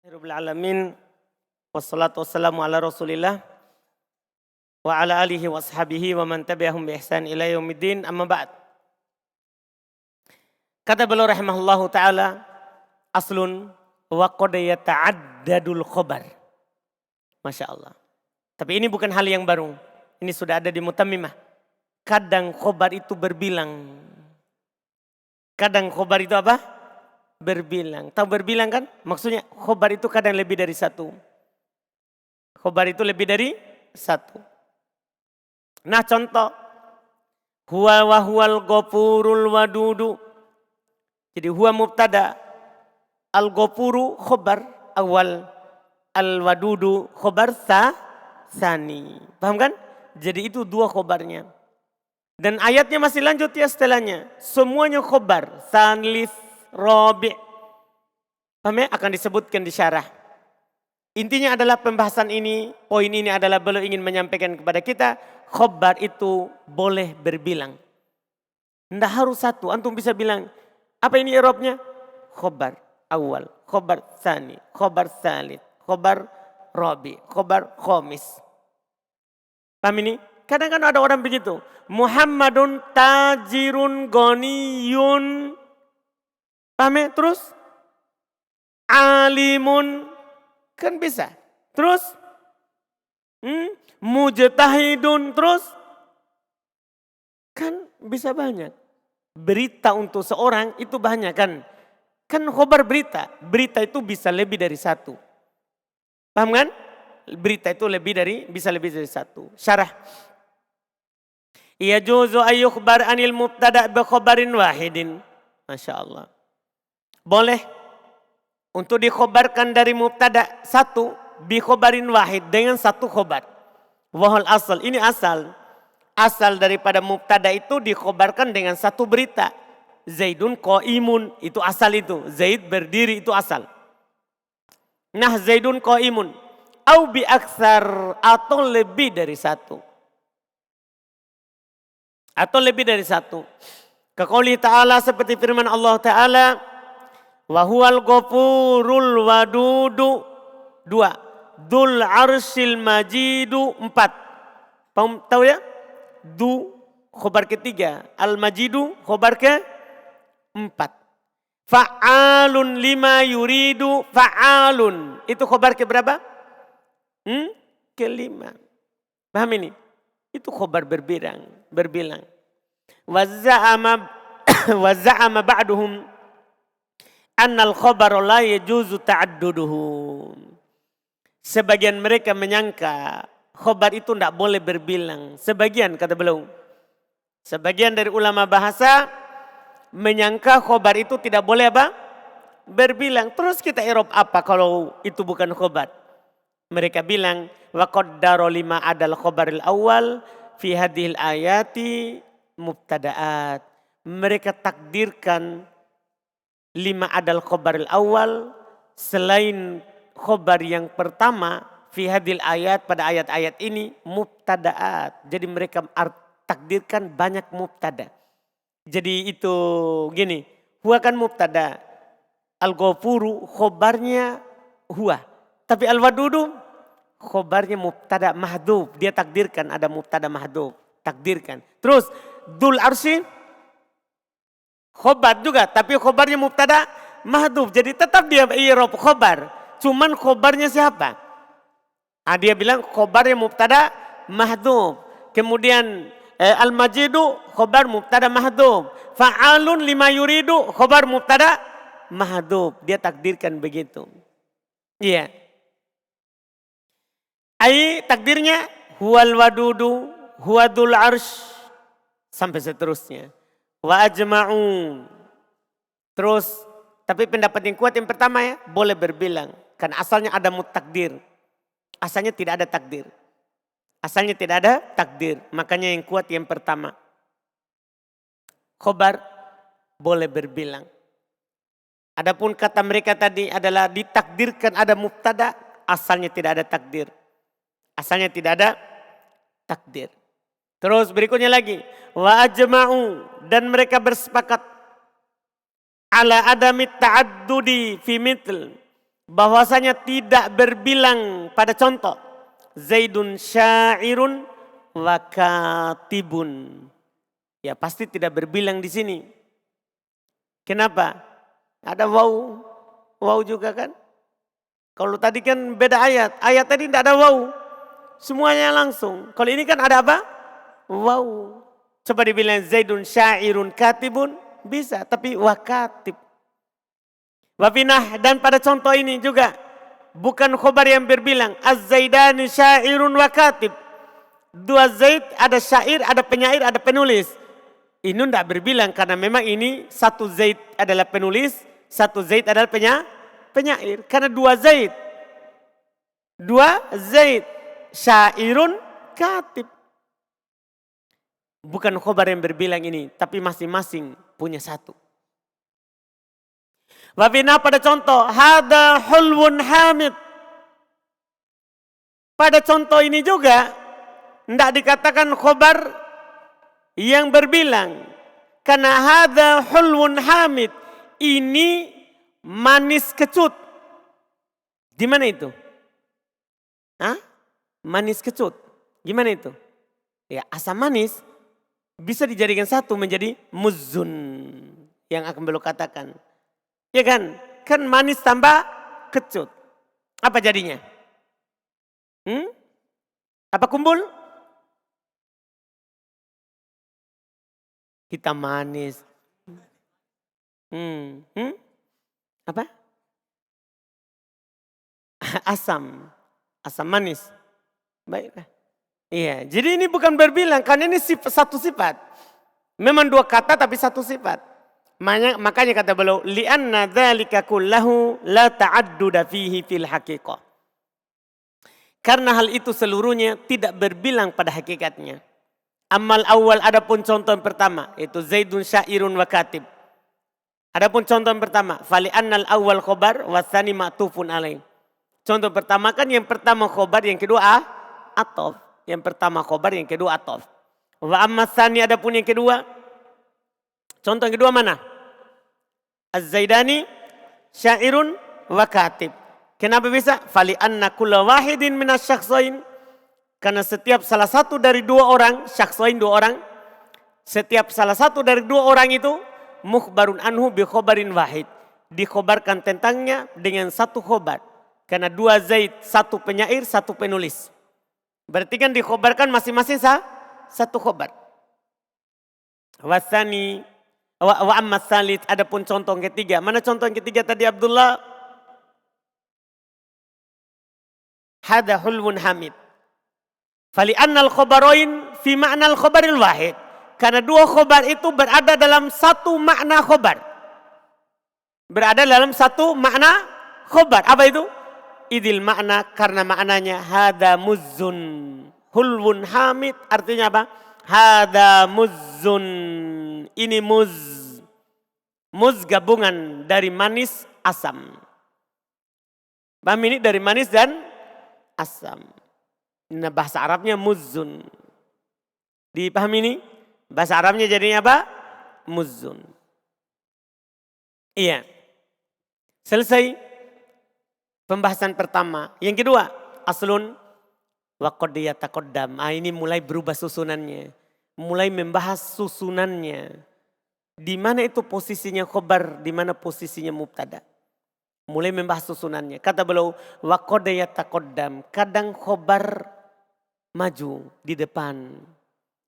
Rabbil alamin wassalatu wassalamu ala Rasulillah wa ala alihi wa ashabihi wa man tabi'ahum bi ihsan ila yaumiddin, amma ba'd. Kata beliau rahimahullahu taala, aslun wa qad yata'addadul khabar. Masya Allah. Tapi ini bukan hal yang baru. Ini sudah ada di Mutammimah. Kadang khobar itu berbilang. Kadang khobar itu apa? Berbilang. Tahu berbilang kan? Maksudnya khobar itu kadang lebih dari satu. Khobar itu lebih dari satu. Nah contoh. Huwa wa huwal ghafurul wadudu. Jadi huwa mubtada. Al-ghafuru khobar awal. Al-wadudu khobar sani. Paham kan? Jadi itu dua khobarnya. Dan ayatnya masih lanjut ya setelahnya. Semuanya khobar. Sanlis, robi. Paham ya? Akan disebutkan di syarah. Intinya adalah pembahasan ini, poin ini adalah beliau ingin menyampaikan kepada kita. Khobar itu boleh berbilang. Tidak harus satu. Antum bisa bilang, apa ini i'rabnya? Khobar awal, khobar sani, khobar salit, khobar robi, khobar khomis. Paham ini? Kadang-kadang ada orang begitu. Muhammadun tajirun ghaniyun. Paham ya? Terus? Alimun. Kan bisa. Terus? Mujtahidun. Terus? Kan bisa banyak. Berita untuk seorang itu banyak kan. Kan khobar berita. Berita itu bisa lebih dari satu. Paham kan? Berita itu bisa lebih dari satu. Syarah. Yajuzu ayyukhbar anil mubtada' bi khabarin wahidin. Masya Allah. Boleh untuk dikhobarkan dari mubtada' satu bi khabarin wahid dengan satu khobar. Wahal asal. Ini asal. Asal daripada mubtada' itu dikhobarkan dengan satu berita. Zaidun qaimun. Itu asal itu. Zaid berdiri itu asal. Nah Zaidun qaimun. Au bi aksar atau lebih dari satu. Atau lebih dari satu. Kaqouli ta'ala seperti firman Allah ta'ala. Wa huwal ghafurul wadudu. 2. Dzul arsyil majidu. 4. Tahu ya? Du khobar ketiga. Al majidu khobar ke 4. Fa'alun lima yuridu. Fa'alun. Itu khobar ke berapa? Kelima. Paham ini? Itu khobar berbilang. Wa za'ama ba'duhum annal khobar la yajuzu ta'adduduhu. Sebagian mereka menyangka khobar itu tidak boleh berbilang. Sebagian kata beliau. Sebagian dari ulama bahasa menyangka khobar itu tidak boleh apa? Berbilang. Terus kita i'rab apa kalau itu bukan khobar? Mereka bilang wa qaddara lima adal khobaril awal fi hadhil ayati mubtada'at. Mereka takdirkan lima adal khobaril awal selain khobar yang pertama fi hadhil ayat pada ayat-ayat ini mubtada'at. Jadi mereka takdirkan banyak mubtada. Jadi itu gini, huwa kan mubtada. Al-ghafuru khobarnya huwa. Tapi al-wadudu khobarnya mubtada mahdhuf. Dia takdirkan ada mubtada mahdhuf. Takdirkan. Terus dzul arsy khobar juga. Tapi khobarnya mubtada mahdhuf. Jadi tetap dia i'rab khobar. Cuman khobarnya siapa? Dia bilang khobarnya mubtada mahdhuf. Kemudian al-majidu khobar mubtada mahdhuf. Fa'alun lima yuridu khobar mubtada mahdhuf. Dia takdirkan begitu. Iya. Takdirnya huwal wadudu huwadul arsh sampai seterusnya. Wa ajma'un. Terus tapi pendapat yang kuat yang pertama ya boleh berbilang. Karena asalnya ada mutakdir. Asalnya tidak ada takdir. Asalnya tidak ada takdir. Makanya yang kuat yang pertama. Khobar boleh berbilang. Adapun kata mereka tadi adalah ditakdirkan ada mubtada. Asalnya tidak ada takdir. Asalnya tidak ada takdir. Terus berikutnya lagi. Wa ajma'u. Dan mereka bersepakat. Ala adamit ta'addudi fi mithl. bahwasanya tidak berbilang pada contoh. Zaidun syairun wa katibun. Ya pasti tidak berbilang di sini. Kenapa? Ada waw. Waw juga kan? Kalau tadi kan beda ayat. Ayat tadi tidak ada waw. Semuanya langsung. Kalau ini kan ada apa? Waw. Coba dibilang Zaidun syairun katibun. Bisa. Tapi wa katib. Wabinah dan pada contoh ini juga. Bukan khobar yang berbilang. Az-Zaidani syairun wa katib. Dua Zaid, ada syair, ada penyair, ada penulis. Ini tidak berbilang karena memang ini satu Zaid adalah penulis, satu Zaid adalah penyair. Karena dua Zaid. Dua Zaid. Syairun katib. Bukan khobar yang berbilang ini, tapi masing-masing punya satu. Wabina pada contoh, hada hulwun hamid. Pada contoh ini juga, tidak dikatakan khobar yang berbilang. Karena hada hulwun hamid. Ini manis kecut. Di mana itu? Hah? Manis kecut. Gimana itu? Ya asam manis bisa dijadikan satu menjadi muzun. Yang akan beliau katakan. Ya kan? Kan manis tambah kecut. Apa jadinya? Apa kumpul? Hitam manis. Apa? Asam. Asam manis. Baiklah. Iya, jadi ini bukan berbilang. Karena ini satu sifat. Memang dua kata tapi satu sifat. Makanya kata beliau. Li'anna dzalika kullahu la ta'adduda fihi fil haqiqah. Karena hal itu seluruhnya tidak berbilang pada hakikatnya. Amal awal adapun contoh yang pertama. Itu Zaidun syairun wa katib. Adapun contoh yang pertama. Fali annal awal khobar wasani ma'tufun alaih. Contoh pertama kan yang pertama khobar, yang kedua atof. Yang pertama khobar, yang kedua atof. Wa amma tsani adapun yang kedua. Contoh yang kedua mana? Az-Zaidani syairun wa katib. Kenapa bisa? Fali anna kulla wahidin minas syakhsain. Karena setiap salah satu dari dua orang, syakhsain dua orang. Setiap salah satu dari dua orang itu mukhbarun anhu bi khobarin wahid. Dikhobarkan tentangnya dengan satu khobar. Karena dua Zaid, satu penyair, satu penulis. Berarti kan dikhobarkan masing-masing satu khobar. Wasani wa amma salit, adapun contoh yang ketiga. Mana contoh yang ketiga tadi Abdullah? Hada hulwun hamid. Fali annal khobaroin fi ma'nal khobaril wahid. Karena dua khobar itu berada dalam satu makna khobar. Berada dalam satu makna khobar. Apa itu? Idil makna, karena maknanya hada muzzun. Hulwun hamid artinya apa? Hada muzzun. Ini muz. Muz gabungan dari manis asam. Paham ini dari manis dan asam. Nah bahasa Arabnya muzzun. Dipahami ini? Bahasa Arabnya jadinya apa? Muzzun. Iya. Selesai pembahasan pertama. Yang kedua, aslun wa qad yataqaddam. Ini mulai berubah susunannya. Mulai membahas susunannya. Di mana itu posisinya khobar, di mana posisinya mubtada. Mulai membahas susunannya. Kata beliau, wa qad yataqaddam. Kadang khobar maju di depan.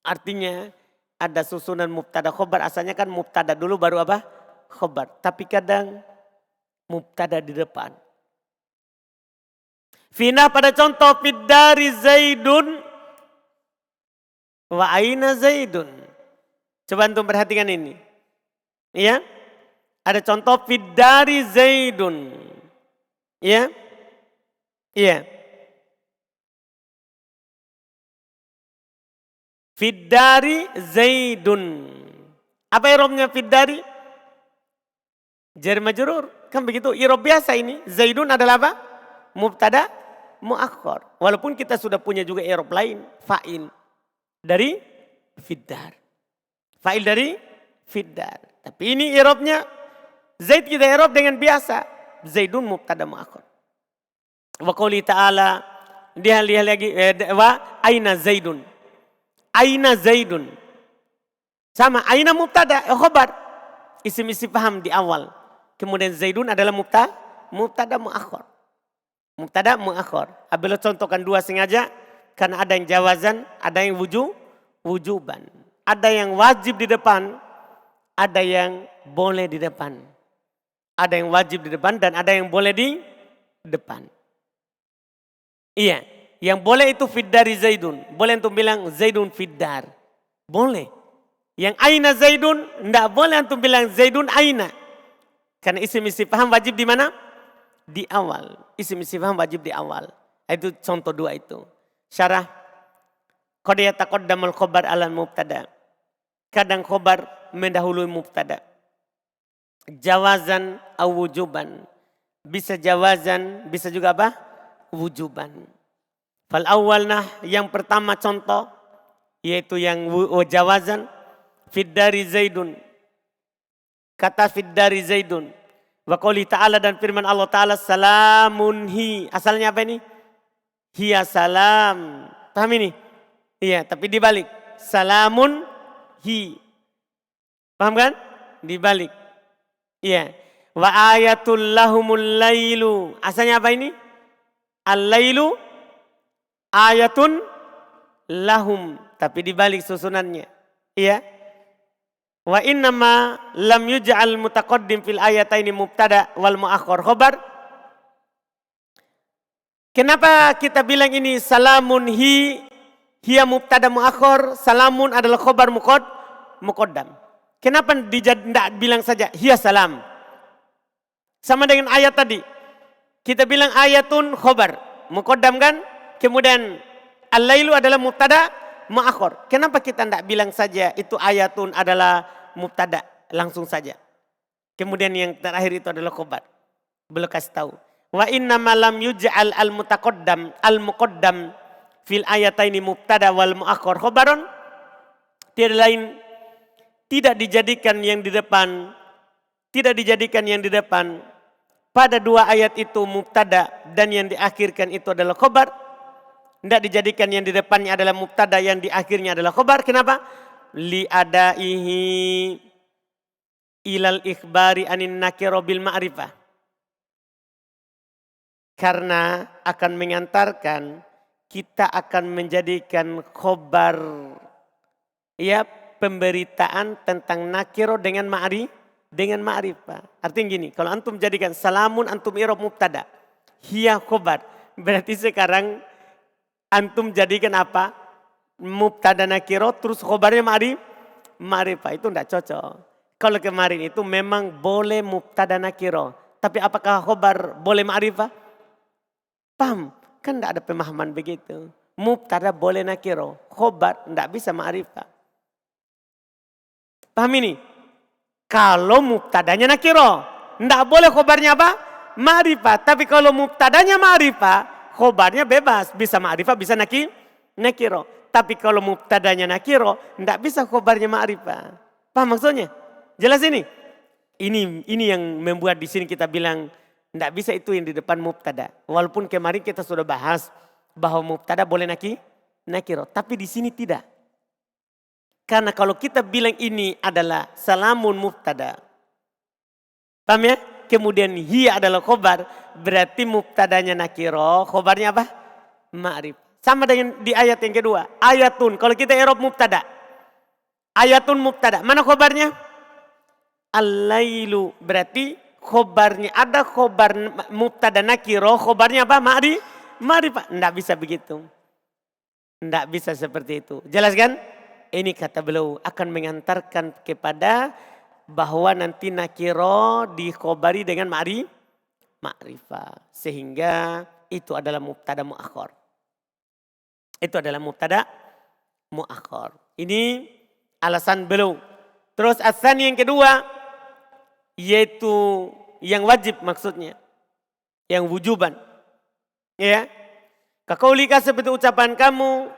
Artinya ada susunan mubtada khobar. Asalnya kan mubtada dulu baru apa? Khobar. Tapi kadang mubtada di depan. Fina pada contoh fiddari Zaidun wa aina Zaidun. Coba antum perhatikan ini. Iya? Ada contoh fiddari Zaidun. Iya? Iya. Fiddari Zaidun. Apa irobnya fiddari? Jar majrur. Kan begitu. Irob biasa ini. Zaidun adalah apa? Mubtada muakhkhar. Walaupun kita sudah punya juga irob lain. Fa'il. Dari fiddar. Fa'il dari fiddar. Tapi ini irobnya. Zaid kita irob dengan biasa. Zaidun mubtada muakhar. Wa qouli ta'ala, dia lihat lagi wa aina Zaidun. Aina Zaidun. Sama aina mubtada khabar. Isim istifham di awal. Kemudian Zaidun adalah mubtada muakhar. Mubtada muakhar. Abdullah contohkan dua sengaja karena ada yang jawazan, ada yang wujuban. Ada yang wajib di depan, ada yang boleh di depan. Ada yang wajib di depan dan ada yang boleh di depan. Iya, yang boleh itu fiddari Zaidun. Boleh untuk bilang Zaidun fiddar. Boleh. Yang aina Zaidun, enggak boleh untuk bilang Zaidun aina. Karena isim istifham wajib di mana? Di awal. Isim istifham wajib di awal. Itu contoh dua itu. Syarah. Qad yataqaddamul khabar alal mubtada. Kadang khabar mendahului mubtada. Jawazan au wujuban. Bisa jawazan, bisa juga apa? Wujuban. Fal awalna yang pertama contoh yaitu yang jawazan fiddari Zaidun. Kata fiddari Zaidun. Wa qouli ta'ala dan firman Allah Ta'ala salamun hi. Asalnya apa ini? Hiya salam. Paham ini? Iya, tapi dibalik. Salamun hi. Paham kan? Dibalik. Iya. Wa ayatul lahumul lailu. Asalnya apa ini? Al-lailu ayatun lahum. Tapi dibalik susunannya. Iya. Wa innama lam yuj'al mutaqaddim fil ayataini mubtada wal muakhkhar khabar. Kenapa kita bilang ini salamun hiya mubtada muakhkhar, salamun adalah khabar muqaddam. Kenapa tidak bilang saja hiya salam? Sama dengan ayat tadi. Kita bilang ayatun khabar, muqaddam kan? Kemudian al-lailu adalah mubtada muakhkhar. Kenapa kita tidak bilang saja itu ayatun adalah mubtada langsung saja. Kemudian yang terakhir itu adalah khabar. Belum kasih tahu. Wa inna ma lam yuj'al al-muqaddam fil ayataini mubtada wal muakhkhar khabaron. Tiada lain tidak dijadikan yang di depan pada dua ayat itu mubtada dan yang diakhirkan itu adalah khabar. Tidak dijadikan yang di depannya adalah mubtada, yang di akhirnya adalah khabar. Kenapa? Li adaihi ilal ikhbari anin nakiro bil ma'rifah. Karena akan mengantarkan kita akan menjadikan khabar, ya, pemberitaan tentang nakiro dengan ma'rifah. Artinya gini, kalau antum jadikan salamun antum i'rab mubtada, hiya khabar. Berarti sekarang antum jadikan apa? Mubtada nakiro terus khabarnya ma'rifah. Itu tidak cocok. Kalau kemarin itu memang boleh mubtada nakiro. Tapi apakah khabar boleh ma'rifah? Paham? Kan tidak ada pemahaman begitu. Mubtada boleh nakiro. Khabar tidak bisa ma'rifah. Paham ini? Kalau mubtadanya nakiro. Tidak boleh khabarnya apa? Ma'rifah. Tapi kalau mubtadanya ma'rifah, khobarnya bebas, bisa ma'rifah, bisa nakiro. Tapi kalau mubtadanya nakiro, tidak bisa khobarnya ma'rifah. Paham maksudnya? Jelas ini? Ini yang membuat di sini kita bilang tidak bisa itu yang di depan mubtada. Walaupun kemarin kita sudah bahas bahwa mubtada boleh nakiro, tapi di sini tidak. Karena kalau kita bilang ini adalah salamun mubtada, paham ya? Kemudian hiya adalah khobar, berarti mubtadanya nakiro, khobarnya apa? Ma'rif. Sama dengan di ayat yang kedua. Ayatun, kalau kita i'rab mubtada. Ayatun mubtada, mana khobarnya? Al-lailu, berarti khobarnya ada khobar mubtada nakiro, khobarnya apa? Ma'rif. Tidak bisa begitu. Tidak bisa seperti itu. Jelas kan? Ini kata beliau akan mengantarkan kepada bahwa nanti nakiro dikhobari dengan ma'rifah. Sehingga itu adalah mubtada muakhkhar. Itu adalah mubtada muakhkhar. Ini alasan beliau. Terus asani yang kedua, yaitu yang wajib maksudnya. Yang wujuban. Ya. Kaqaulika seperti ucapan kamu,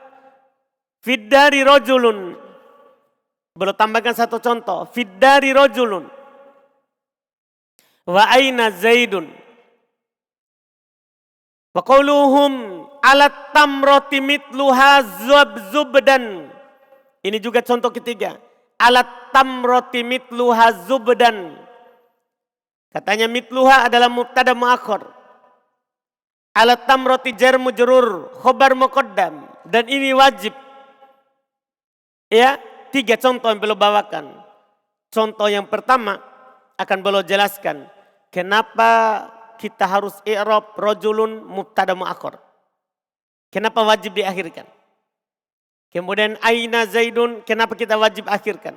fiddari rojulun. Belum tambahkan satu contoh. Fiddari rojulun. Wa aina Zaidun. Wa qauluhum alat tamroti mitluha zubdan. Ini juga contoh ketiga. Alat tamroti mitluha zubdan. Katanya mitluha adalah mubtada muakhar. Alat tamroti jar majrur, khobar muqaddam. Dan ini wajib. Ya, 3 contoh yang beliau bawakan. Contoh yang pertama akan beliau jelaskan. Kenapa kita harus i'rab rajulun mubtada muakhar. Kenapa wajib diakhirkan? Kemudian aina zaidun, kenapa kita wajib akhirkan?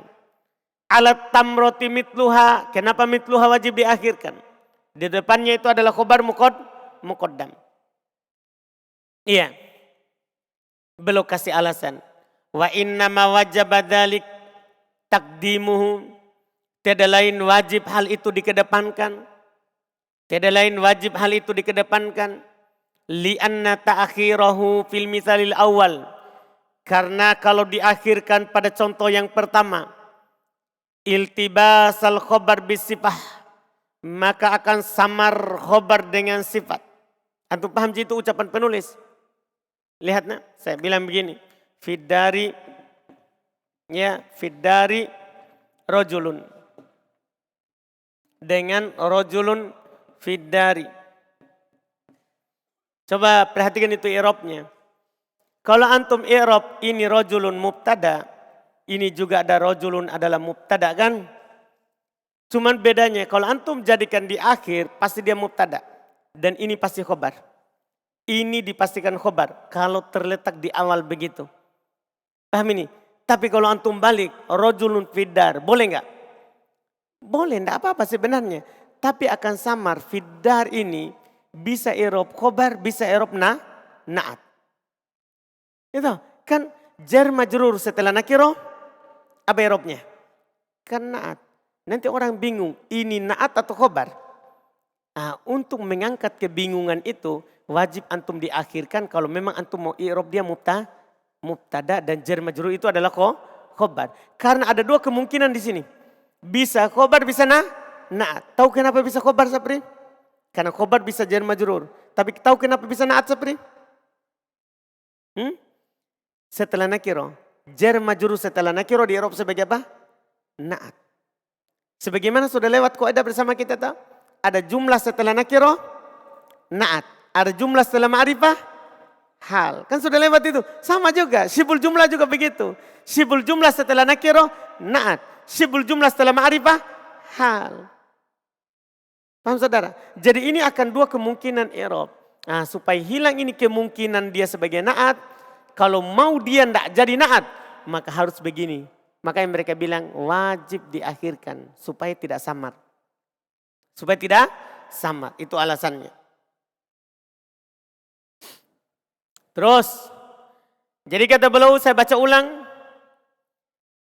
Alat tamroti mitluha, kenapa mitluha wajib diakhirkan? Di depannya itu adalah khobar muqaddam. Iya. Belum kasih alasan. Wa inna ma wajaba dzalik taqdimuhu. Tiada lain wajib hal itu dikedepankan. Tiada lain wajib hal itu dikedepankan. Li'anna ta'akhirahu fil misalil awal. Karena kalau diakhirkan pada contoh yang pertama. Iltibasal khobar bisifah. Maka akan samar khobar dengan sifat. Antum paham itu ucapan penulis? Lihat nak, saya bilang begini. Fiddari, ya, fiddari rojulun. Dengan rojulun fiddari. Coba perhatikan itu i'rabnya. Kalau antum i'rab ini rojulun mubtada, ini juga ada rojulun adalah mubtada kan? Cuman bedanya kalau antum jadikan di akhir pasti dia mubtada dan ini pasti khobar. Ini dipastikan khobar kalau terletak di awal begitu. Paham ini? Tapi kalau antum balik rojulun fiddar, boleh enggak? Boleh, enggak apa-apa sebenarnya. Tapi akan samar fiddar ini bisa i'rab khobar, bisa i'rab na'at. Itu kan jar majrur setelah nakiro apa i'rabnya? Kan na'at. Nanti orang bingung ini na'at atau khobar. Nah, untuk mengangkat kebingungan itu wajib antum diakhirkan kalau memang antum mau i'rab dia mubtada dan jar majrur itu adalah khobar. Karena ada 2 kemungkinan di sini. Bisa khobar, bisa na'at. Tahu kenapa bisa khobar Sapri? Karena khobar bisa jar majrur. Tapi tahu kenapa bisa na'at Sapri? Setelah nakiro. Jar majrur setelah nakiro di i'rab sebagai apa? Na'at. Sebagaimana sudah lewat kaidah bersama kita tahu. Ada jumlah setelah nakiro, na'at. Ada jumlah setelah ma'rifah, hal. Kan sudah lewat itu. Sama juga, syibul jumlah juga begitu. Syibul jumlah setelah nakiro, na'at. Syibul jumlah setelah ma'rifah, hal. Paham saudara? Jadi ini akan 2 kemungkinan i'rab. Nah, supaya hilang ini kemungkinan dia sebagai na'at. Kalau mau dia tidak jadi na'at, maka harus begini. Makanya mereka bilang wajib diakhirkan supaya tidak samar. Supaya tidak samar, itu alasannya. Terus, jadi kata beliau saya baca ulang.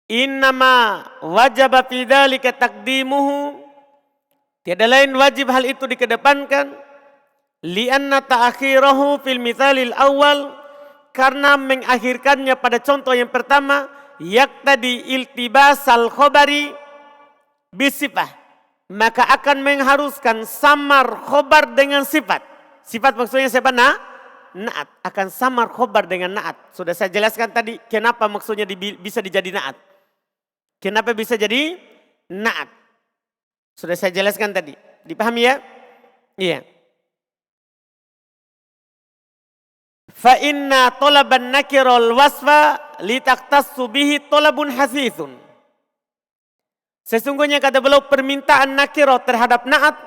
Innama wajaba fi dzalika taqdimuhu. Tiada lain wajib hal itu dikedepankan. Lianna ta'akhirahu fil mithalil awal. Karena mengakhirkannya pada contoh yang pertama. Yaktadi iltibasal khobari bisifah. Maka akan mengharuskan samar khobar dengan sifat. Sifat maksudnya siapa? Na'at. Akan samar khobar dengan na'at. Sudah saya jelaskan tadi kenapa maksudnya bisa dijadi na'at. Kenapa bisa jadi na'at. Sudah saya jelaskan tadi. Dipahami ya? Iya. Fa inna talaban nakirul wasfa litaktassu bihi talabun hasithun. Sesungguhnya kata beliau permintaan nakiro terhadap na'at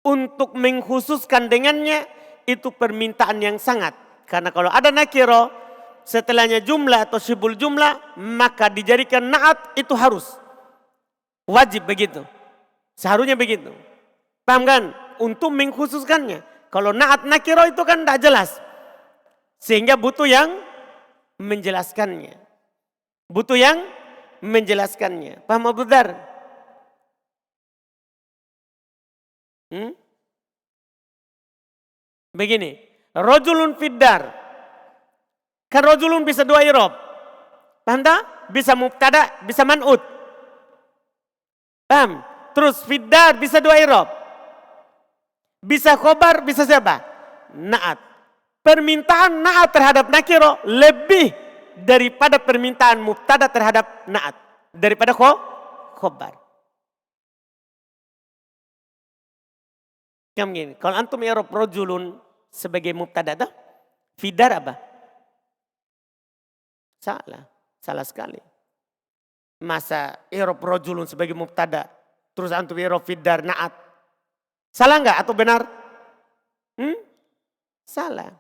untuk mengkhususkan dengannya itu permintaan yang sangat. Karena kalau ada nakiro setelahnya jumlah atau syibul jumlah maka dijadikan na'at itu harus. Wajib begitu. Seharusnya begitu. Paham kan? Untuk mengkhususkannya. Kalau na'at nakiro itu kan tidak jelas. Sehingga butuh yang menjelaskannya. Butuh yang menjelaskannya. Paham Abu Dzar? Begini. Rajulun fiddar. Kan rajulun bisa 2 i'rab. Paham tak? Bisa mubtada, bisa man'ut. Paham? Terus fiddar bisa 2 i'rab. Bisa khobar, bisa siapa? na'at. Permintaan na'at terhadap nakiro lebih daripada permintaan mubtada terhadap na'at. Daripada khobar. Kamu gini, kalau antum i'rab rajulun sebagai mubtada dah, fidar apa? Salah sekali. Masa i'rab rajulun sebagai mubtada, terus antum i'rab fidar na'at. Salah enggak atau benar? Salah.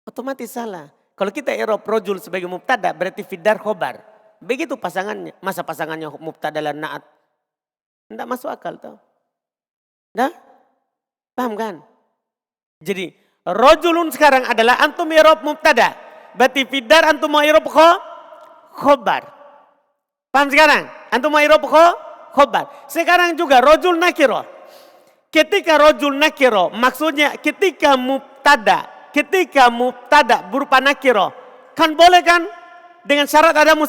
Otomatis salah. Kalau kita i'rab rajul sebagai mubtada berarti fidar khobar. Begitu pasangannya. Masa pasangannya mubtada dan na'at? Enggak masuk akal tau. Dah? Paham kan? Jadi rajulun sekarang adalah antum i'rab mubtada. Berarti fidar antum mau i'rab khobar. Paham sekarang? Antum mau i'rab khobar. Sekarang juga rajul nakiro. Ketika rajul nakiro maksudnya ketika mubtada berupa nakiro. Kan boleh kan? Dengan syarat ada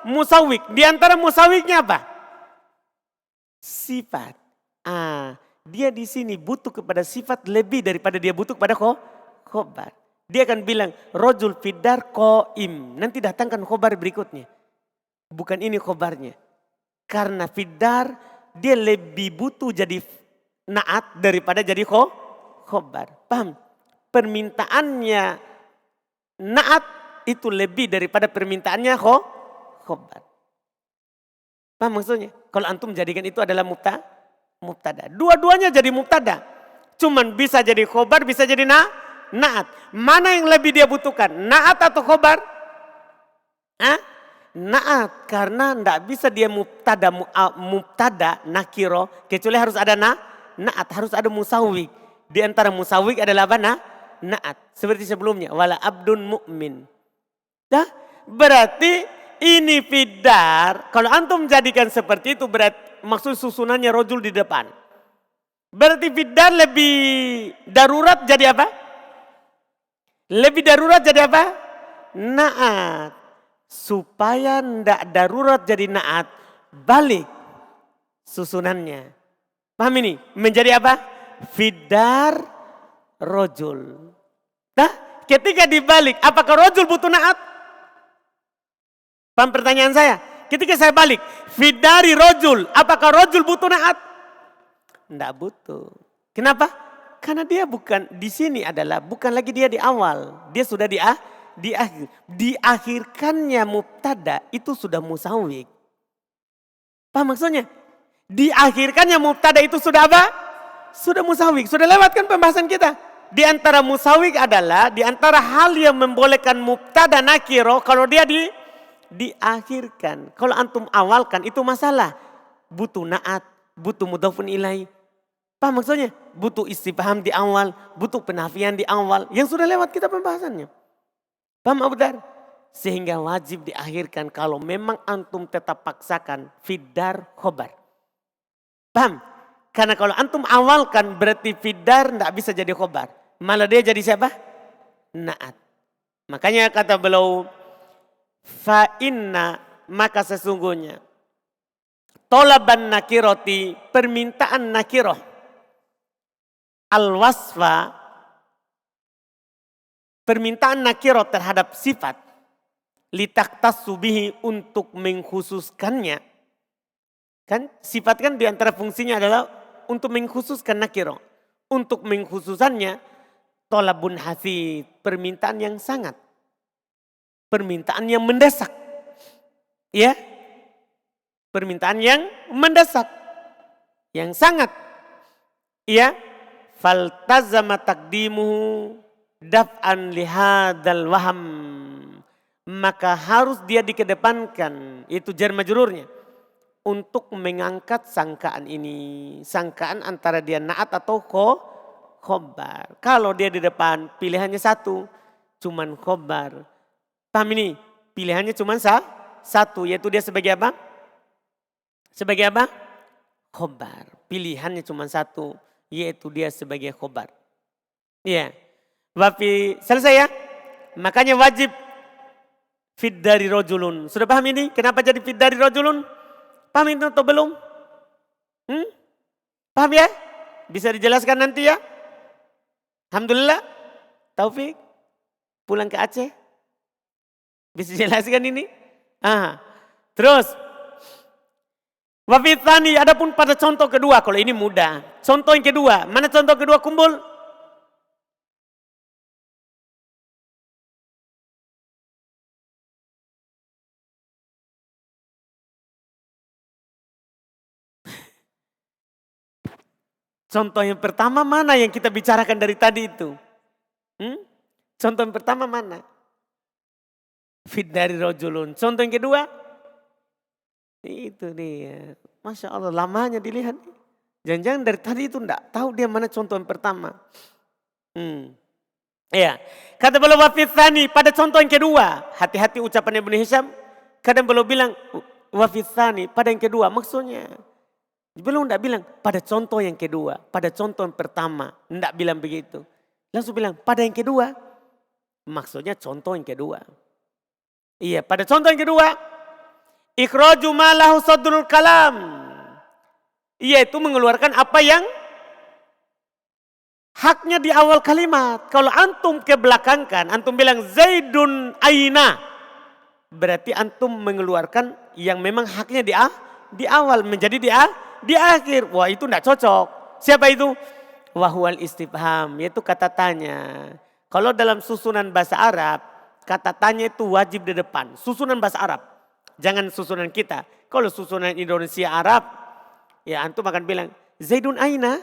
musawik. Di antara musawiknya apa? Sifat. Dia di sini butuh kepada sifat lebih daripada dia butuh kepada khobar. Dia akan bilang rajul fidar qaim. Nanti datangkan khobar berikutnya. Bukan ini khobarnya. Karena fidar dia lebih butuh jadi na'at daripada jadi khobar. Paham? Permintaannya na'at itu lebih daripada permintaannya khobar. Paham maksudnya? Kalau antum jadikan itu adalah mubtada. Dua-duanya jadi mubtada. Cuman bisa jadi khobar, bisa jadi na'at. Mana yang lebih dia butuhkan? Na'at atau khobar? Na'at. Karena tidak bisa dia mubtada nakiro. Kecuali harus ada na'at. Harus ada musawik. Di antara musawik adalah apa? Na'at. Seperti sebelumnya. Wala abdun mu'min. Berarti ini fidar. Kalau antum jadikan seperti itu berarti maksud susunannya rojul di depan. Berarti fidar lebih darurat jadi apa? Lebih darurat jadi apa? Na'at. Supaya ndak darurat jadi na'at, balik susunannya. Paham ini? Menjadi apa? Fidar rojul. Ketika dibalik, apakah rojul butuh na'at? Paham pertanyaan saya? Ketika saya balik, fidari rojul, apakah rojul butuh na'at? Tidak butuh. Kenapa? Karena dia bukan di sini adalah bukan lagi dia di awal, dia sudah di akhir. Diakhirkannya mubtada itu sudah musawik. Paham maksudnya? Diakhirkannya mubtada itu sudah apa? Sudah musawik. Sudah lewatkan pembahasan kita. Di antara musawik adalah di antara hal yang membolehkan mubtada nakiro kalau dia diakhirkan. Kalau antum awalkan itu masalah. Butuh na'at, butuh mudhafun ilaih. Paham maksudnya? Butuh istifham di awal, butuh penafian di awal. Yang sudah lewat kita pembahasannya. Paham Abu Dar? Sehingga wajib diakhirkan kalau memang antum tetap paksakan fidar khobar. Paham? Karena kalau antum awalkan berarti fidar tidak bisa jadi khobar. Malah dia jadi siapa? Na'at. Makanya kata beliau, fa'inna maka sesungguhnya tolaban nakiroti permintaan nakiroh al-wasfa permintaan nakiroh terhadap sifat litaktassu bihi untuk mengkhususkannya. Kan sifat kan diantara fungsinya adalah untuk mengkhususkan nakiroh. Untuk mengkhususannya tolabun hasid permintaan yang sangat. Permintaan yang mendesak. Ya. Permintaan yang mendesak. Yang sangat. Ya. Faltazama taqdimuhu daf'an lihadal waham. Maka harus dia dikedepankan. Itu jar majrurnya. Untuk mengangkat sangkaan ini. Sangkaan antara dia na'at atau khobar. Kalau dia di depan pilihannya satu. Cuman khobar. Paham ini? Pilihannya cuma satu. Yaitu dia sebagai apa? Sebagai apa? Khobar. Pilihannya cuma satu. Yaitu dia sebagai khobar. Iya. Wafi selesai ya? Makanya wajib fid dari rojulun. Sudah paham ini? Kenapa jadi fid dari rojulun? Paham itu atau belum? Paham ya? Bisa dijelaskan nanti ya? Alhamdulillah. Taufik, pulang ke Aceh. Bisa jelaskan ini? Terus. Wafitani, adapun pada contoh kedua, kalau ini mudah. Contoh yang kedua, mana contoh kedua kumpul? Contoh yang pertama mana yang kita bicarakan dari tadi itu? Contoh yang pertama mana? Fit dari rojulun. Contoh yang kedua? Itu dia. Masya Allah, lamanya dilihat. Jangan-jangan dari tadi itu enggak tahu dia mana contoh yang pertama. Iya. Kata beliau wafithani pada contoh yang kedua. Hati-hati ucapan Ibnu Hisham. Kadang beliau bilang wafithani pada yang kedua. Maksudnya beliau enggak bilang pada contoh yang kedua. Pada contoh yang pertama. Enggak bilang begitu. Langsung bilang pada yang kedua. Maksudnya contoh yang kedua. Iya, pada contoh yang kedua. Ikhraju ma lahu sadrul kalam. Yaitu mengeluarkan apa yang haknya di awal kalimat. Kalau antum kebelakangkan, antum bilang Zaidun aina. Berarti antum mengeluarkan yang memang haknya di awal menjadi di akhir. Wah, itu tidak cocok. Siapa itu? Wahwal istifham, yaitu kata tanya. Kalau dalam susunan bahasa Arab, kata tanya itu wajib di depan. Susunan bahasa Arab. Jangan susunan kita. Kalau susunan Indonesia Arab, ya antum akan bilang, Zaidun aina.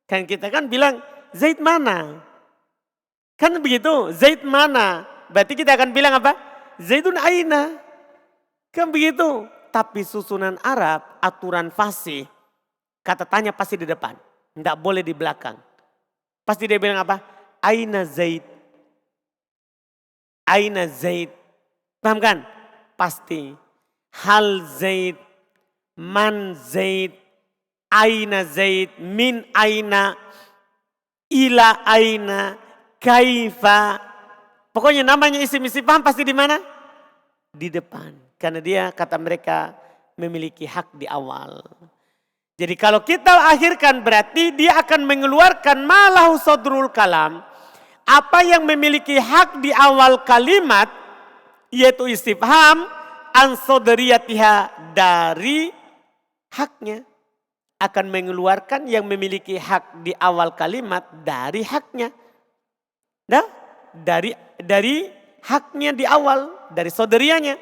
Kan kita kan bilang, Zaid mana? Kan begitu, Zaid mana? Berarti kita akan bilang apa? Zaidun aina. Kan begitu. Tapi susunan Arab, aturan fasih, kata tanya pasti di depan. Tidak boleh di belakang. Pasti dia bilang apa? Aina Zaid. Aina Zaid. Paham kan? Pasti. Hal Zaid. Man Zaid. Aina Zaid. Min aina. Ila aina. Kaifa. Pokoknya namanya isim istifham pasti di mana? Di depan. Karena dia kata mereka memiliki hak di awal. Jadi kalau kita akhirkan berarti dia akan mengeluarkan malahu sadrul kalam. Apa yang memiliki hak di awal kalimat yaitu istifham an sodriyatiha dari haknya. Akan mengeluarkan yang memiliki hak di awal kalimat dari haknya. Nah, dari haknya di awal, dari sodriyanya.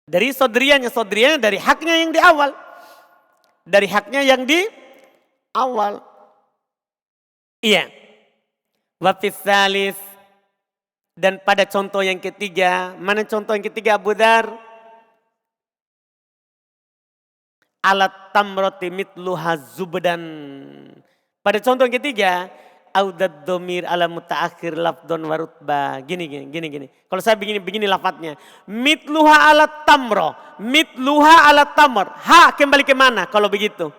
Dari sodriyanya dari haknya yang di awal. Dari haknya yang di awal. Iya. Wafis salis. Dan pada contoh yang ketiga. Mana contoh yang ketiga Abu Dhar? Alat tamroti mitluha zubdan. Pada contoh yang ketiga. Audad domir ala mutaakhir lafdon warutba. Gini. Kalau saya begini lafadznya. Mitluha alat tamro. Mitluha alat tamr. Ha kembali ke mana kalau begitu?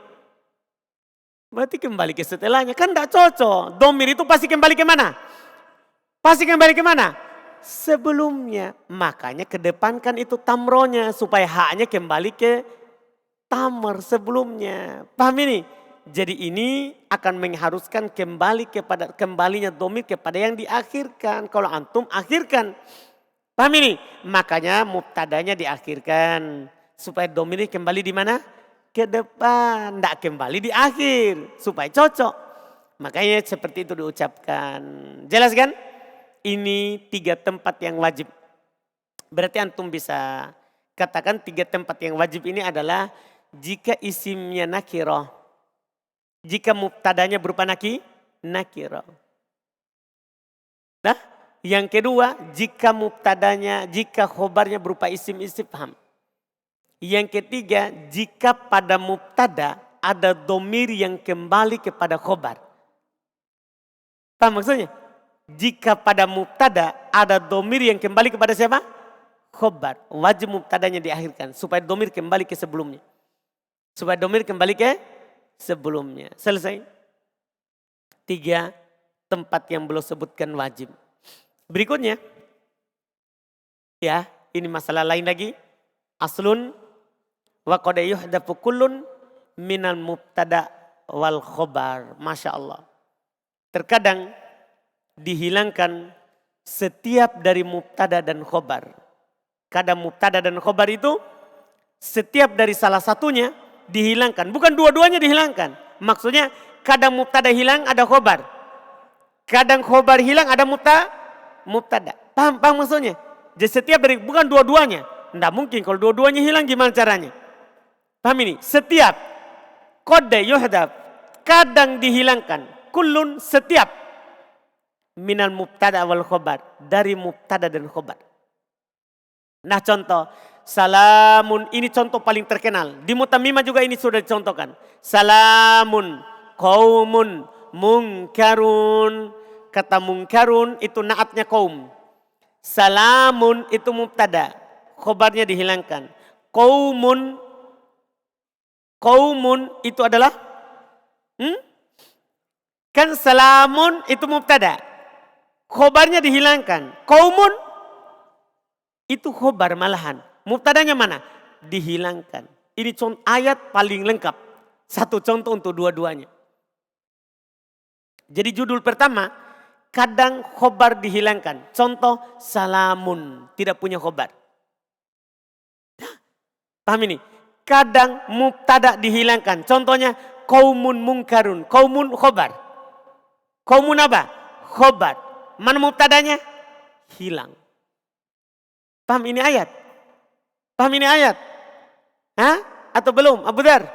Berarti kembali ke setelahnya. Kan tidak cocok. Domir itu pasti kembali ke mana? Pasti kembali ke mana? Sebelumnya. Makanya kedepankan itu tamronya. Supaya haknya kembali ke tamr sebelumnya. Paham ini? Jadi ini akan mengharuskan kembalinya domir kepada yang diakhirkan. Kalau antum akhirkan. Paham ini? Makanya mubtadanya diakhirkan. Supaya domirnya kembali di mana? Ke depan. Tidak kembali di akhir. Supaya cocok. Makanya seperti itu diucapkan. Jelas kan? Ini 3 tempat yang wajib. Berarti antum bisa katakan 3 tempat yang wajib ini adalah jika isimnya nakirah. Jika mubtadanya berupa nakirah. Nah, yang kedua, jika khobarnya berupa isim istifham. Yang ketiga, jika pada mubtada ada domir yang kembali kepada khobar. Paham maksudnya? Jika pada mubtada ada domir yang kembali kepada siapa? Khobar. Wajib mubtadanya diakhirkan supaya domir kembali ke sebelumnya. Supaya domir kembali ke sebelumnya. Selesai. 3 tempat yang belum sebutkan wajib. Berikutnya. Ya, ini masalah lain lagi. Aslun wa qad yuhdafu kullun minal mubtada wal khobar. Masya Allah. terkadang dihilangkan setiap dari mubtada dan khobar. Kadang mubtada dan khobar itu setiap dari salah satunya dihilangkan. Bukan dua-duanya dihilangkan. Maksudnya kadang mubtada hilang ada khobar. Kadang khobar hilang ada mubtada. Paham maksudnya? Jadi setiap dari, bukan dua-duanya. Tidak mungkin kalau dua-duanya hilang gimana caranya? Paham ini? Setiap qad yuhdaf kadang dihilangkan. Kullun setiap minal mubtada wal khobar. Dari mubtada dan khobar. Nah contoh, salamun ini contoh paling terkenal. Di mutammimah juga ini sudah dicontohkan. Salamun, qaumun, munkarun. Kata munkarun itu naatnya kaum. Salamun itu mubtada, khobarnya dihilangkan. Qaumun itu adalah kan salamun itu mubtada, khobarnya dihilangkan. Qaumun itu khobar malahan. Mubtadanya mana? Dihilangkan. Ini contoh ayat paling lengkap. Satu contoh untuk dua-duanya. Jadi judul pertama, kadang khobar dihilangkan. Contoh, salamun. Tidak punya khobar. Paham ini? Kadang mubtada dihilangkan. Contohnya, qaumun munkarun. Qaumun khobar. Qaumun apa? Khobar. Mana mubtadanya? Hilang. Paham ini ayat? Paham ini ayat? Hah? Atau belum? Abu Dar?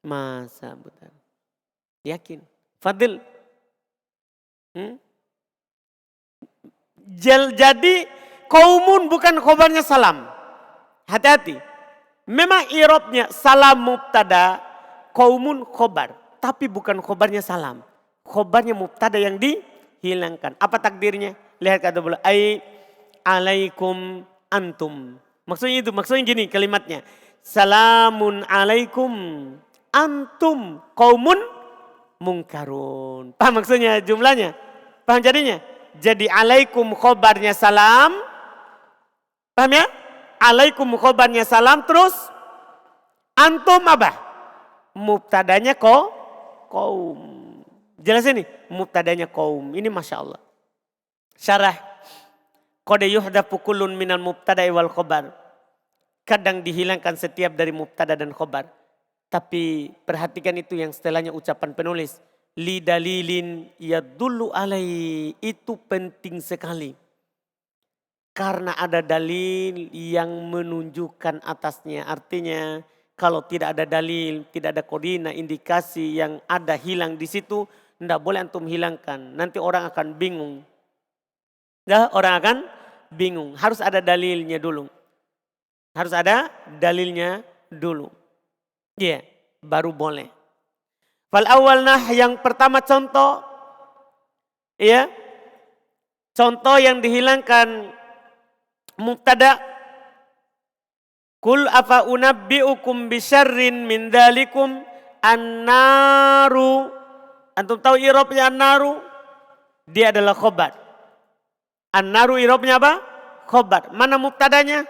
Masa Abu Dar? Yakin? Fadil? Jadi qaumun bukan khobarnya salam. Hati-hati. Memang i'rabnya salam mubtada, qaumun khobar. Tapi bukan khobarnya salam. Khobarnya mubtada yang dihilangkan. Apa takdirnya? Lihat kata bola. Alaikum antum. Maksudnya gini kalimatnya. Salamun alaikum antum qaumun munkarun. Paham maksudnya jumlahnya? Paham jadinya? Jadi alaikum khobarnya salam. Paham ya? Alaikum khobarnya salam terus antum apa? Mubtadanya qaum. Jelas ini? Mubtadanya qaum. Ini Masya Allah. Syarah. Qad yuhdafu kullun minal mubtada'i wal khobar. Kadang dihilangkan setiap dari mubtada dan khobar. Tapi perhatikan itu yang setelahnya ucapan penulis. Li dalilin yadullu alai. Itu penting sekali. Karena ada dalil yang menunjukkan atasnya. Artinya kalau tidak ada dalil, tidak ada koordinat, indikasi yang ada hilang di situ. Tidak boleh antum hilangkan. Nanti orang akan bingung. Orang akan bingung. Harus ada dalilnya dulu. Harus ada dalilnya dulu. Iya, baru boleh. Fal awalnya yang pertama contoh. Ya. Contoh yang dihilangkan mubtada. Kul afa unabbiukum bisyarrin min dzalikum an-naru. Antum tahu i'rabnya an-naru? Dia adalah khobar. An-naru i'rabnya apa? Khobar. Mana mubtadanya?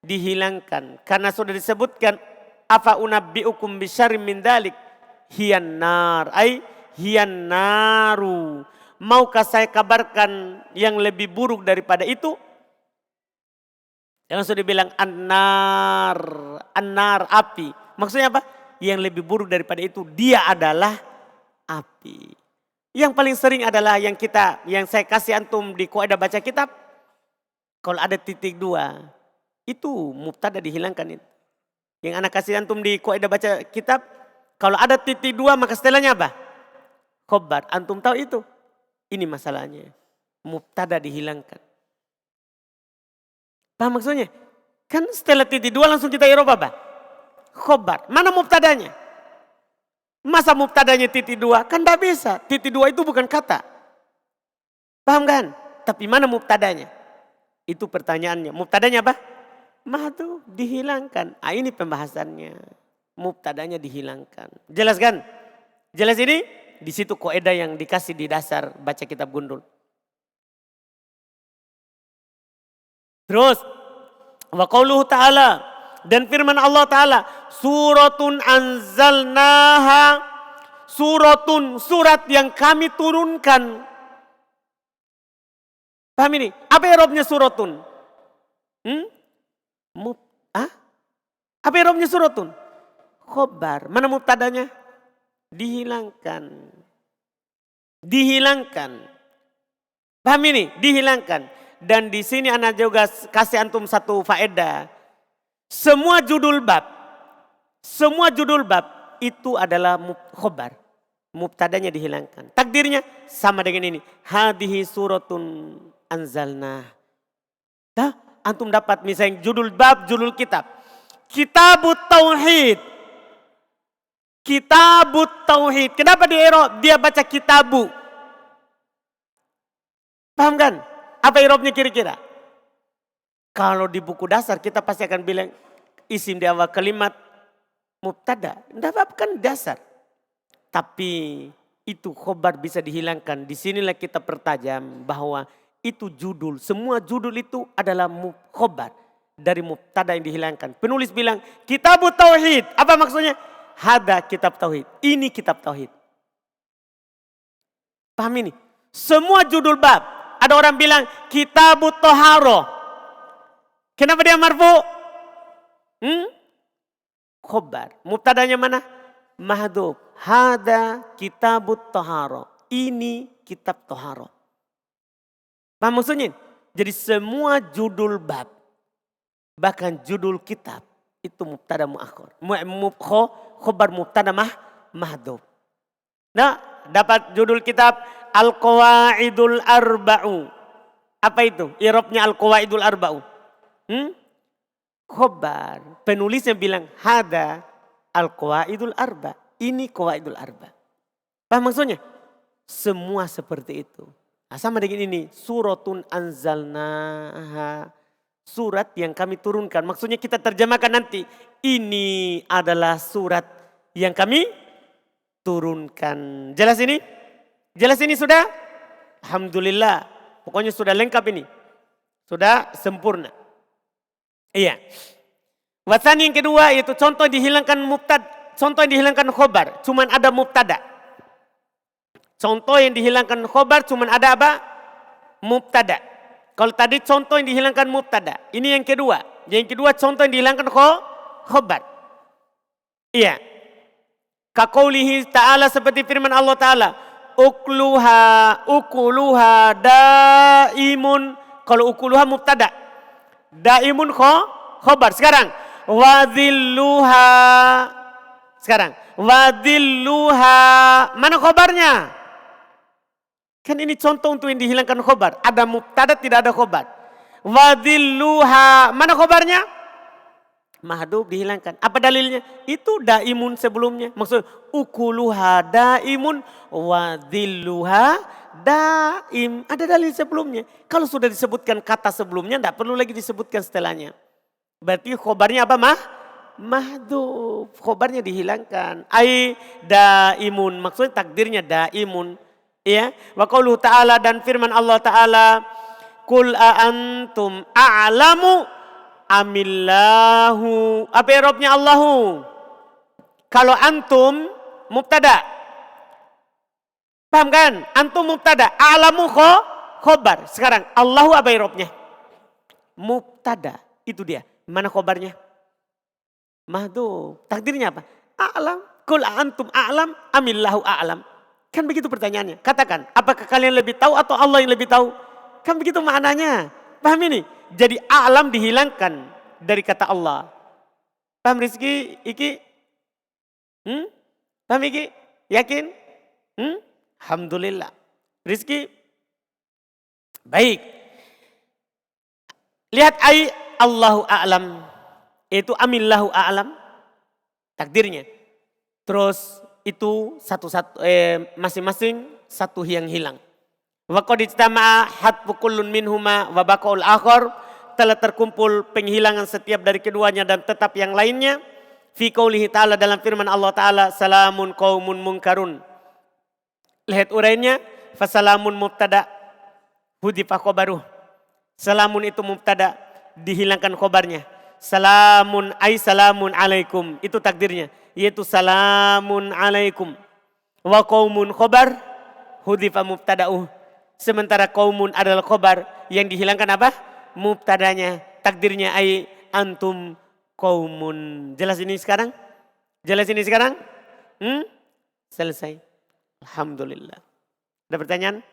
Dihilangkan. Karena sudah disebutkan afa unabbiukum bisyarrin min dzalik hiyan nar. Hiyan naru. Maukah saya kabarkan yang lebih buruk daripada itu? Yang sudah bilang an-nar. An-nar api. Maksudnya apa? Yang lebih buruk daripada itu dia adalah api. Yang paling sering adalah yang saya kasih antum di kaidah baca kitab. Kalau ada titik dua, itu mubtada dihilangkan itu. Yang anak kasih antum di kaidah baca kitab, kalau ada titik dua maka setelahnya apa? Khobar. Antum tahu itu? Ini masalahnya. Mubtada dihilangkan. Paham maksudnya? Kan setelah titik dua langsung kita i'rab apa? Khobar. Mana mubtadanya? Masa mubtadanya titik dua? Kan tidak bisa. Titik dua itu bukan kata. Paham kan? Tapi mana mubtadanya? Itu pertanyaannya. Mubtadanya apa? Mahdu dihilangkan. Ini pembahasannya. Mubtadanya dihilangkan. Jelas kan? Jelas ini? Di situ kaidah yang dikasih di dasar baca kitab gundul. Terus. Wa qauluhu ta'ala. Dan firman Allah Ta'ala. Suratun anzalnaha. suratun, surat yang kami turunkan. Paham ini? Apa i'rabnya suratun? Apa i'rabnya suratun? Khobar. Mana mubtadanya? Dihilangkan. Dihilangkan. Paham ini? Dihilangkan. Dan di sini anak juga kasih antum satu faedah. Semua judul bab itu adalah khobar. Mubtadanya dihilangkan. Takdirnya sama dengan ini. Hadihi suratun anzalna. Dah, antum dapat misalnya judul bab, judul kitab. Kitabut Tauhid. Kitabut Tauhid. Kenapa dia baca kitabu? Paham kan? Apa i'rabnya kira-kira? Kalau di buku dasar kita pasti akan bilang isim di awal kalimat mubtada. Tidak apa-apa kan dasar. Tapi itu khobar bisa dihilangkan. Disinilah kita pertajam bahwa itu judul. Semua judul itu adalah khobar. Dari mubtada yang dihilangkan. Penulis bilang kitabut tauhid. Apa maksudnya? Hada kitab tauhid. Ini kitab tauhid. Paham ini? Semua judul bab. Ada orang bilang kitabut toharo. Kenapa dia marfu? Khobar. Mubtadanya mana? Mahdhuf. Hada kitabut toharo. Ini kitab toharo. Paham maksudnya? Jadi semua judul bab. Bahkan judul kitab itu mubtada muakhir. Khobar mubtada mahdhuf. Nah, dapat judul kitab Al-Qawaidul Arba'u. Apa itu? I'rabnya Al-Qawaidul Arba'u. Khobar. Penulisnya bilang hada Al-Qawaidul Arba. Ini Qawaidul Arba. Paham maksudnya? Semua seperti itu. Nah, sama dengan ini. Suratun anzalnaha. Surat yang kami turunkan. Maksudnya kita terjemahkan nanti. Ini adalah surat yang kami turunkan. Jelas ini? Jelas ini sudah? Alhamdulillah. Pokoknya sudah lengkap ini. Sudah sempurna. Iya. Wasani yang kedua yaitu contoh dihilangkan mubtada. Contoh yang dihilangkan khobar. Cuman ada mubtada. Contoh yang dihilangkan khobar cuman ada apa? Mubtada. Kalau tadi contoh yang dihilangkan mubtada. Ini yang kedua. Yang kedua contoh yang dihilangkan khobar. Iya. Kaqaulihi ta'ala seperti firman Allah ta'ala. Ukuluha daimun. Kalau ukuluha mubtada. Daimun khobar. Sekarang. Wadhilluha. Sekarang. Wadhilluha. Mana khobarnya? Kan ini contoh untuk yang dihilangkan khobar. Ada mubtada tidak ada khobar. Wadhilluha. Mana khobarnya? Mahdhuf dihilangkan. Apa dalilnya? Itu daimun sebelumnya. Maksud ukuluha daimun. Wadhilluha daim. Ada dalil sebelumnya. Kalau sudah disebutkan kata sebelumnya. Tidak perlu lagi disebutkan setelahnya. Berarti khobarnya apa mahdhuf. Khobarnya dihilangkan. Ai daimun. Maksudnya takdirnya daimun. Ya, wa qauluhu ta'ala dan firman Allah ta'ala Qul antum a'lamu amillahu. Apa i'rabnya Allahu? Kalau antum mubtada. Paham kan? Antum mubtada, a'lamu khobar. Sekarang Allahu apa i'rabnya? Mubtada. Itu dia. Mana khobarnya? Mahdhuf. Takdirnya apa? A'lam. Qul antum a'lam amillahu a'lam. Kan begitu pertanyaannya. Katakan, apakah kalian lebih tahu atau Allah yang lebih tahu? Kan begitu maknanya. Paham ini? Jadi alam dihilangkan dari kata Allah. Paham Rizki? Iki? Paham Iki? Yakin? Alhamdulillah. Rizki? Baik. Lihat ayat Allahu a'lam. Itu amillahu a'lam. Takdirnya. Terus itu masing-masing satu yang hilang. Wa qad ijtama'a hatfu kullun minhuma wa baqaul akhar. Telah terkumpul penghilangan setiap dari keduanya dan tetap yang lainnya. Fi qoulihi ta'ala dalam firman Allah ta'ala. Salamun qaumun munkarun. Lihat urainya. Fasalamun mubtada. Hudifa khobaruh. Salamun itu mubtada. Dihilangkan khobarnya. Salamun ay salamun alaikum. Itu takdirnya. Yaitu salamun alaikum. Wa qaumun khobar hudifa mubtada'uh. Sementara qaumun adalah khobar yang dihilangkan apa? Mubtadanya. Takdirnya ay antum qaumun. Jelas ini sekarang? Jelas ini sekarang? Selesai. Alhamdulillah. Ada pertanyaan?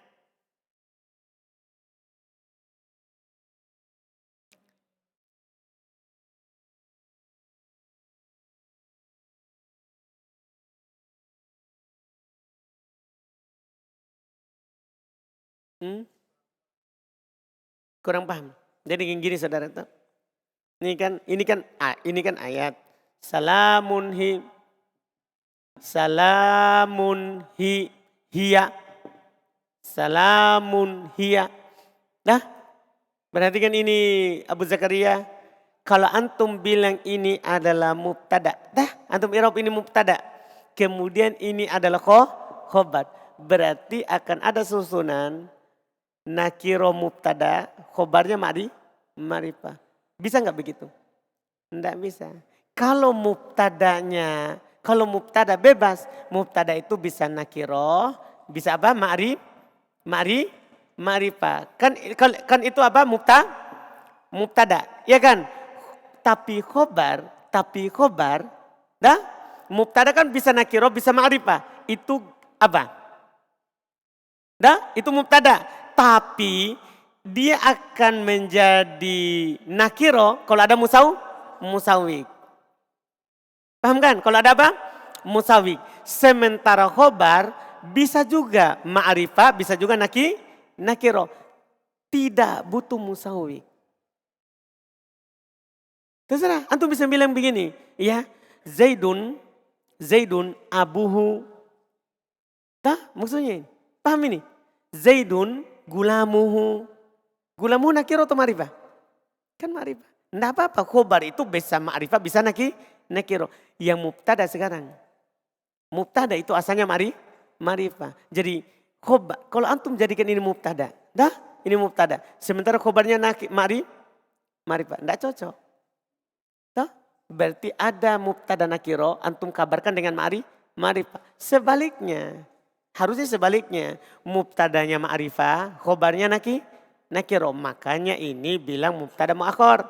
Kurang paham. Jadi gini saudara. Ini kan ayat. Salamun hiya. Salamun hiya. Dah? Berarti kan ini Abu Zakaria. Kalau antum bilang ini adalah mubtada. Dah, antum i'rab ini mubtada. Kemudian ini adalah khobar. Berarti akan ada susunan nakiro mubtada, khobarnya ma'rifah. Bisa nggak begitu? Enggak bisa. Kalau mubtada bebas, mubtada itu bisa nakiro, bisa apa? Ma'rifah. Kan itu apa? Mubtada, ya kan? Tapi khobar, dah? Mubtada kan bisa nakiro, bisa ma'rifah. Itu apa? Dah? Itu mubtada. Tapi dia akan menjadi nakiro kalau ada musawik. Paham kan? Kalau ada apa? Musawik. Sementara khobar bisa juga ma'rifah, bisa juga nakiro. Tidak butuh musawik. Terserah, antum bisa bilang begini, ya, Zaidun abuhu. Tah, maksudnya ini. Paham ini? Zaidun gulamuhu. Gulamuhu nakiro atau ma'rifah? Kan ma'rifah. Tidak apa-apa, khobar itu bisa ma'rifah, bisa nakiro. Yang mubtada sekarang. Mubtada itu asalnya ma'rifah. Jadi khobar, kalau antum jadikan ini mubtada. Dah, ini mubtada. Sementara khobarnya ma'rifah. Tidak cocok. Dah, berarti ada mubtada nakiro, antum kabarkan dengan ma'rifah. Sebaliknya. Harusnya sebaliknya. Mubtadanya ma'rifah, khobarnya nakiro. Makanya ini bilang mubtada mu'akhor.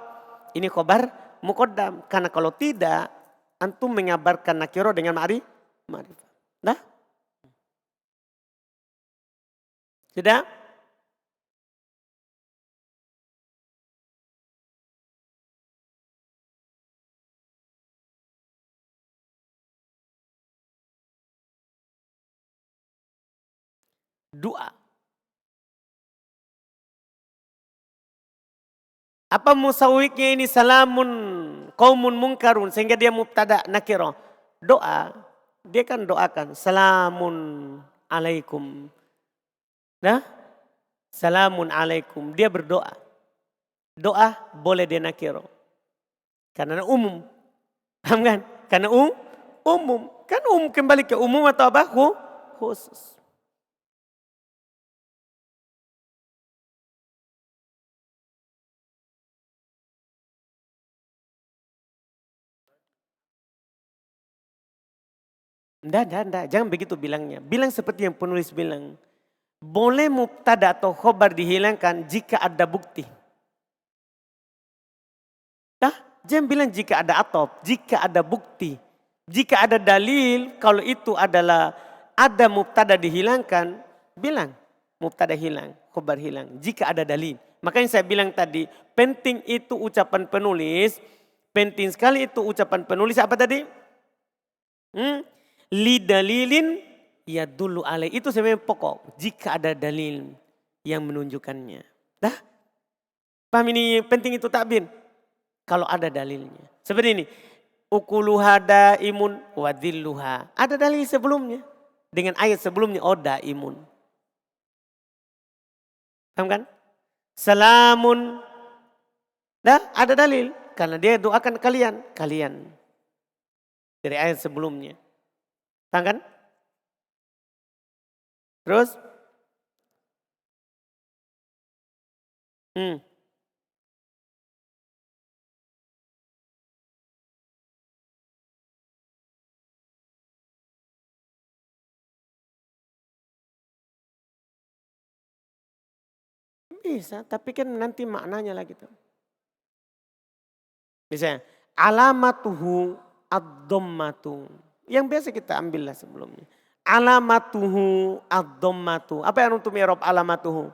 Ini khobar muqaddam. Karena kalau tidak, antum mengabarkan nakiro dengan ma'rifah. Nah? Sudah? Doa. Apa musawiknya ini salamun qaumun munkarun sehingga dia mubtada nakiro. Doa, dia kan doakan salamun alaikum. Nah, salamun alaikum, dia berdoa. Doa boleh dia nakiro. Karena umum. Paham kan? Karena umum. Kan kembali ke umum atau apa? Khusus. Enggak. Jangan begitu bilangnya. Bilang seperti yang penulis bilang. Boleh mubtada atau khobar dihilangkan jika ada bukti. Jangan bilang jika ada atop, jika ada bukti. Jika ada dalil, kalau itu adalah ada mubtada dihilangkan, bilang mubtada hilang, khobar hilang. Jika ada dalil. Makanya saya bilang tadi, penting itu ucapan penulis. Penting sekali itu ucapan penulis apa tadi? Li dalilin ya dulu alaih. Itu sebenarnya pokok. Jika ada dalil yang menunjukkannya. Dah? Paham ini penting itu takbir? Kalau ada dalilnya. Seperti ini. Ukuluha daimun wadilluha. Ada dalil sebelumnya. Dengan ayat sebelumnya. Oh daimun. Paham kan? Salamun. Dah? Ada dalil. Karena dia doakan kalian. Kalian. Dari ayat sebelumnya. Paham kan? Terus? Bisa, tapi kan nanti maknanya lah gitu. Misalnya, alamatuhu ad-dhammatu. Yang biasa kita ambil lah sebelumnya. Alamatuhu ad-dhammatu. Apa yang untuk mi'rab alamatuhu?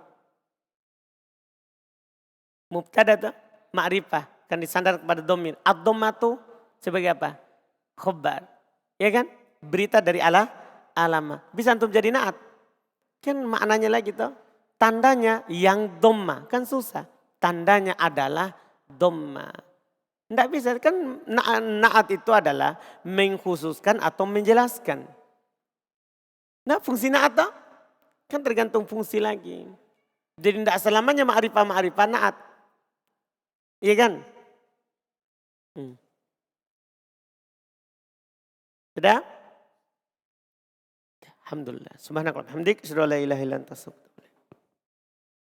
Mubtada tuh, ma'rifah. Kan disandar kepada dhamir. Ad-dhammatu sebagai apa? Khobar. Ya kan? Berita dari alama. Bisa antum jadi naat. Kan maknanya lagi tuh. Tandanya yang dhamma. Kan susah. Tandanya adalah dhamma. Tidak bisa. Kan naat itu adalah mengkhususkan atau menjelaskan. Nah fungsi naat tuh. Kan tergantung fungsi lagi. Jadi tidak selamanya ma'rifah naat. Iya kan? Sudah? Alhamdulillah. Subhanakallah. Hamdik. Asyhadu an la ilaha illa anta